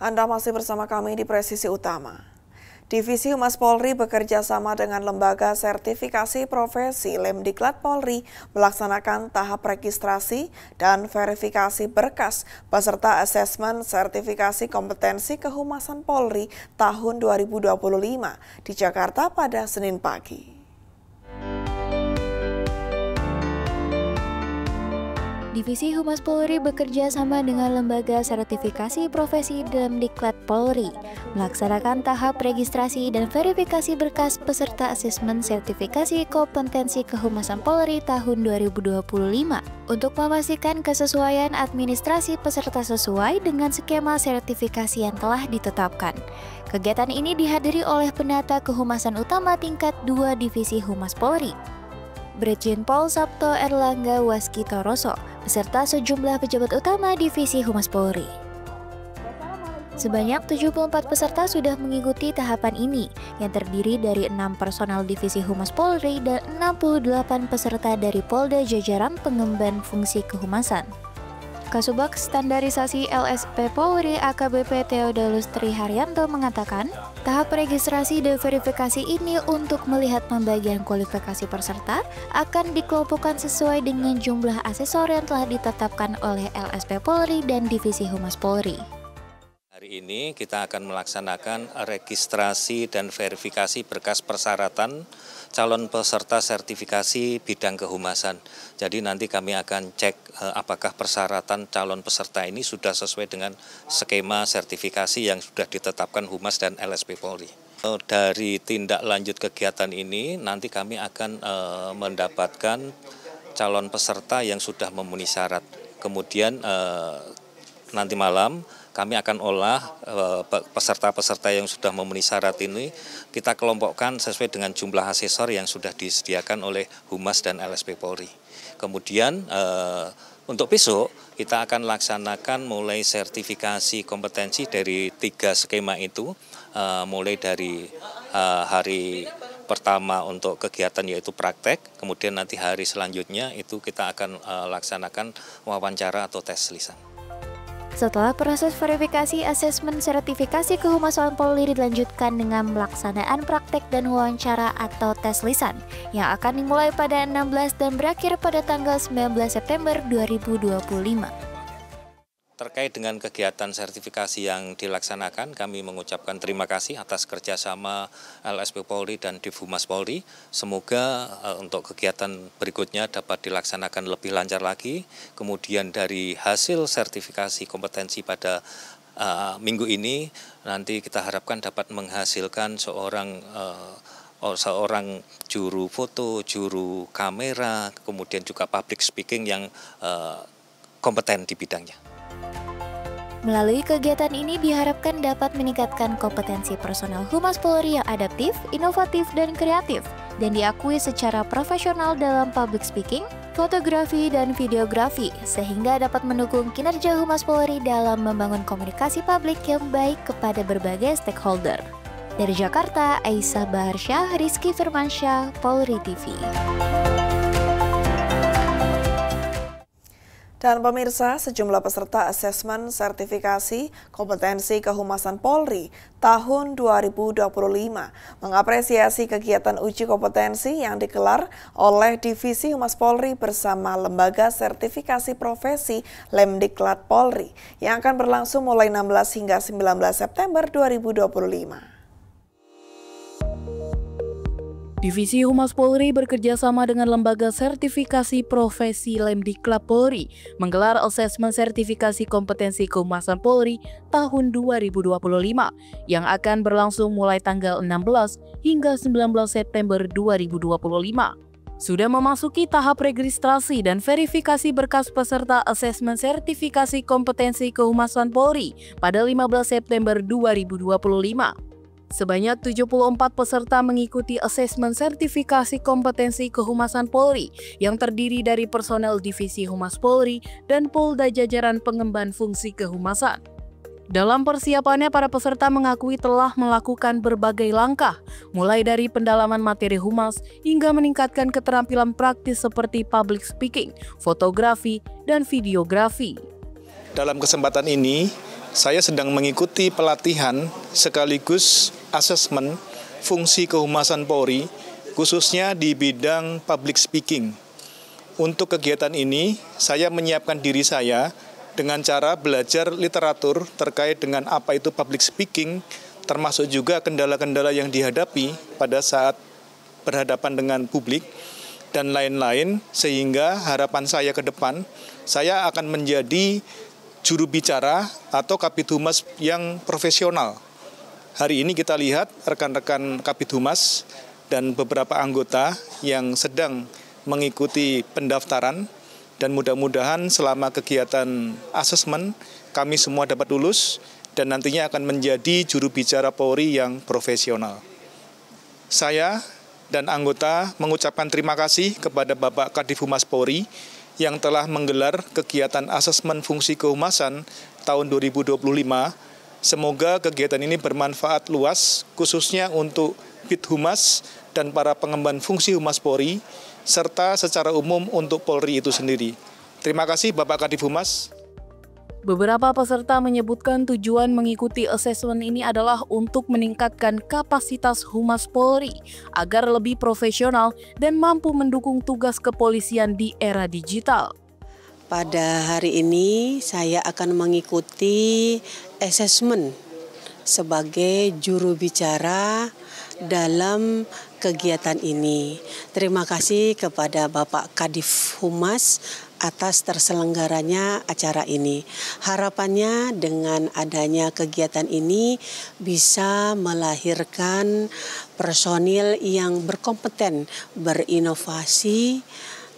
Anda masih bersama kami di Presisi Utama. Divisi Humas Polri bekerja sama dengan Lembaga Sertifikasi Profesi Lemdiklat Polri melaksanakan tahap registrasi dan verifikasi berkas peserta asesmen sertifikasi kompetensi kehumasan Polri tahun 2025 di Jakarta pada Senin pagi. Divisi Humas Polri bekerja sama dengan Lembaga Sertifikasi Profesi Lemdiklat Polri melaksanakan tahap registrasi dan verifikasi berkas peserta asesmen sertifikasi kompetensi kehumasan Polri tahun 2025 untuk memastikan kesesuaian administrasi peserta sesuai dengan skema sertifikasi yang telah ditetapkan. Kegiatan ini dihadiri oleh Penata Kehumasan Utama tingkat 2 Divisi Humas Polri, Brigjen Pol Sabto Erlangga Waskitoroso, beserta sejumlah pejabat utama Divisi Humas Polri. Sebanyak 74 peserta sudah mengikuti tahapan ini, yang terdiri dari 6 personal Divisi Humas Polri dan 68 peserta dari Polda jajaran pengemban fungsi kehumasan. Kasubag Standarisasi LSP Polri AKBP Theodolus Triharyanto mengatakan, tahap registrasi dan verifikasi ini untuk melihat pembagian kualifikasi peserta akan dikelompokkan sesuai dengan jumlah asesor yang telah ditetapkan oleh LSP Polri dan Divisi Humas Polri. Hari ini kita akan melaksanakan registrasi dan verifikasi berkas persyaratan calon peserta sertifikasi bidang kehumasan. Jadi nanti kami akan cek apakah persyaratan calon peserta ini sudah sesuai dengan skema sertifikasi yang sudah ditetapkan Humas dan LSP Polri. Dari tindak lanjut kegiatan ini nanti kami akan mendapatkan calon peserta yang sudah memenuhi syarat. Kemudian nanti malam kami akan olah peserta-peserta yang sudah memenuhi syarat ini, kita kelompokkan sesuai dengan jumlah asesor yang sudah disediakan oleh Humas dan LSP Polri. Kemudian untuk besok kita akan laksanakan mulai sertifikasi kompetensi dari 3 skema itu, mulai dari hari pertama untuk kegiatan yaitu praktek, kemudian nanti hari selanjutnya itu kita akan laksanakan wawancara atau tes lisan. Setelah proses verifikasi asesmen sertifikasi kehumasan Polri dilanjutkan dengan pelaksanaan praktek dan wawancara atau tes lisan yang akan dimulai pada 16 dan berakhir pada tanggal 19 September 2025. Terkait dengan kegiatan sertifikasi yang dilaksanakan, kami mengucapkan terima kasih atas kerjasama LSP Polri dan Div Humas Polri. Semoga untuk kegiatan berikutnya dapat dilaksanakan lebih lancar lagi. Kemudian dari hasil sertifikasi kompetensi pada minggu ini, nanti kita harapkan dapat menghasilkan seorang juru foto, juru kamera, kemudian juga public speaking yang kompeten di bidangnya. Melalui kegiatan ini diharapkan dapat meningkatkan kompetensi personal Humas Polri yang adaptif, inovatif, dan kreatif, dan diakui secara profesional dalam public speaking, fotografi, dan videografi, sehingga dapat mendukung kinerja Humas Polri dalam membangun komunikasi publik yang baik kepada berbagai stakeholder. Dari Jakarta, Aisyah Baharsyah, Rizky Firmansyah, Polri TV. Dan pemirsa, sejumlah peserta asesmen sertifikasi kompetensi kehumasan Polri tahun 2025 mengapresiasi kegiatan uji kompetensi yang digelar oleh Divisi Humas Polri bersama Lembaga Sertifikasi Profesi Lemdiklat Polri yang akan berlangsung mulai 16 hingga 19 September 2025. Divisi Humas Polri bekerjasama dengan Lembaga Sertifikasi Profesi Lemdiklat Polri menggelar asesmen sertifikasi kompetensi kehumasan Polri tahun 2025 yang akan berlangsung mulai tanggal 16 hingga 19 September 2025. Sudah memasuki tahap registrasi dan verifikasi berkas peserta asesmen sertifikasi kompetensi kehumasan Polri pada 15 September 2025. Sebanyak 74 peserta mengikuti asesmen sertifikasi kompetensi kehumasan Polri yang terdiri dari personel Divisi Humas Polri dan Polda jajaran pengemban fungsi kehumasan. Dalam persiapannya, para peserta mengakui telah melakukan berbagai langkah, mulai dari pendalaman materi humas hingga meningkatkan keterampilan praktis seperti public speaking, fotografi, dan videografi. Dalam kesempatan ini, saya sedang mengikuti pelatihan sekaligus asesmen fungsi kehumasan Polri, khususnya di bidang public speaking. Untuk kegiatan ini, saya menyiapkan diri saya dengan cara belajar literatur terkait dengan apa itu public speaking, termasuk juga kendala-kendala yang dihadapi pada saat berhadapan dengan publik, dan lain-lain, sehingga harapan saya ke depan, saya akan menjadi juru bicara atau Kabid Humas yang profesional. Hari ini kita lihat rekan-rekan Kabid Humas dan beberapa anggota yang sedang mengikuti pendaftaran, dan mudah-mudahan selama kegiatan asesmen kami semua dapat lulus dan nantinya akan menjadi juru bicara Polri yang profesional. Saya dan anggota mengucapkan terima kasih kepada Bapak Kadif Humas Polri yang telah menggelar kegiatan asesmen fungsi kehumasan tahun 2025. Semoga kegiatan ini bermanfaat luas, khususnya untuk Bid Humas dan para pengemban fungsi Humas Polri, serta secara umum untuk Polri itu sendiri. Terima kasih Bapak Kadif Humas. Beberapa peserta menyebutkan tujuan mengikuti asesmen ini adalah untuk meningkatkan kapasitas Humas Polri agar lebih profesional dan mampu mendukung tugas kepolisian di era digital. Pada hari ini saya akan mengikuti asesmen sebagai juru bicara dalam kegiatan ini. Terima kasih kepada Bapak Kadif Humas atas terselenggaranya acara ini. Harapannya dengan adanya kegiatan ini bisa melahirkan personil yang berkompeten, berinovasi,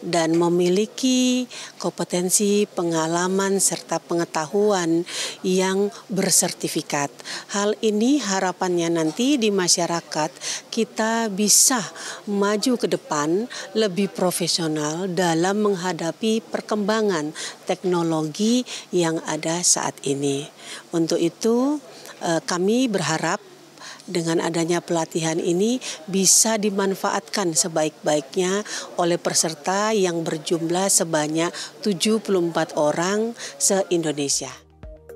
dan memiliki kompetensi, pengalaman, serta pengetahuan yang bersertifikat. Hal ini harapannya nanti di masyarakat kita bisa maju ke depan lebih profesional dalam menghadapi perkembangan teknologi yang ada saat ini. Untuk itu kami berharap dengan adanya pelatihan ini bisa dimanfaatkan sebaik-baiknya oleh peserta yang berjumlah sebanyak 74 orang se-Indonesia.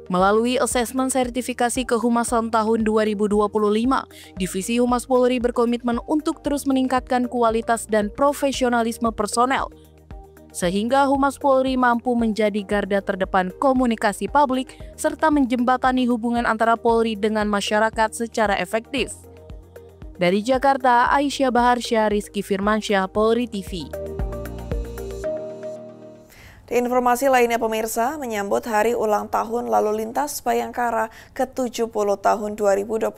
Melalui asesmen sertifikasi kehumasan tahun 2025, Divisi Humas Polri berkomitmen untuk terus meningkatkan kualitas dan profesionalisme personel, sehingga Humas Polri mampu menjadi garda terdepan komunikasi publik serta menjembatani hubungan antara Polri dengan masyarakat secara efektif. Dari Jakarta, Aisyah Baharsyah, Rizky Firmansyah, Polri TV. Di informasi lainnya pemirsa, menyambut Hari Ulang Tahun Lalu Lintas Bayangkara ke-70 tahun 2025,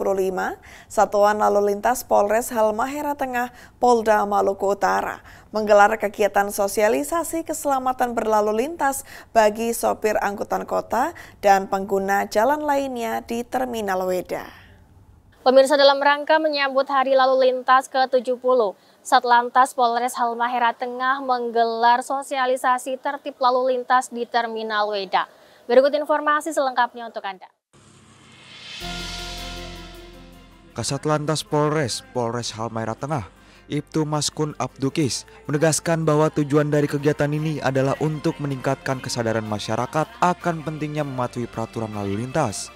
Satuan Lalu Lintas Polres Halmahera Tengah, Polda Maluku Utara, menggelar kegiatan sosialisasi keselamatan berlalu lintas bagi sopir angkutan kota dan pengguna jalan lainnya di Terminal Weda. Pemirsa, dalam rangka menyambut Hari Lalu Lintas ke-70, Satlantas Polres Halmahera Tengah menggelar sosialisasi tertib lalu lintas di Terminal Weda. Berikut informasi selengkapnya untuk Anda. Kasatlantas Polres Halmahera Tengah, Ibtu Maskun Abdukis, menegaskan bahwa tujuan dari kegiatan ini adalah untuk meningkatkan kesadaran masyarakat akan pentingnya mematuhi peraturan lalu lintas.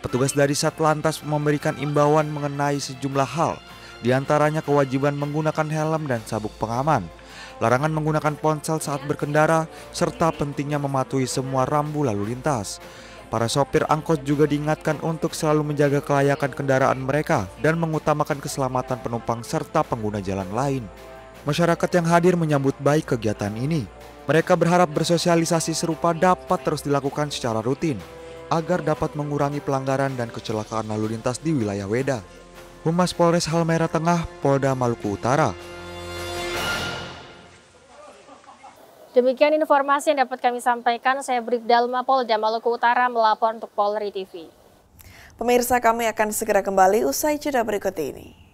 Petugas dari Satlantas memberikan imbauan mengenai sejumlah hal, di antaranya kewajiban menggunakan helm dan sabuk pengaman, larangan menggunakan ponsel saat berkendara, serta pentingnya mematuhi semua rambu lalu lintas. Para sopir angkot juga diingatkan untuk selalu menjaga kelayakan kendaraan mereka dan mengutamakan keselamatan penumpang serta pengguna jalan lain. Masyarakat yang hadir menyambut baik kegiatan ini. Mereka berharap bersosialisasi serupa dapat terus dilakukan secara rutin, agar dapat mengurangi pelanggaran dan kecelakaan lalu lintas di wilayah Weda. Humas Polres Halmahera Tengah, Polda Maluku Utara. Demikian informasi yang dapat kami sampaikan. Saya Bribdalma, Polda Maluku Utara, melapor untuk Polri TV. Pemirsa, kami akan segera kembali usai jeda berikut ini.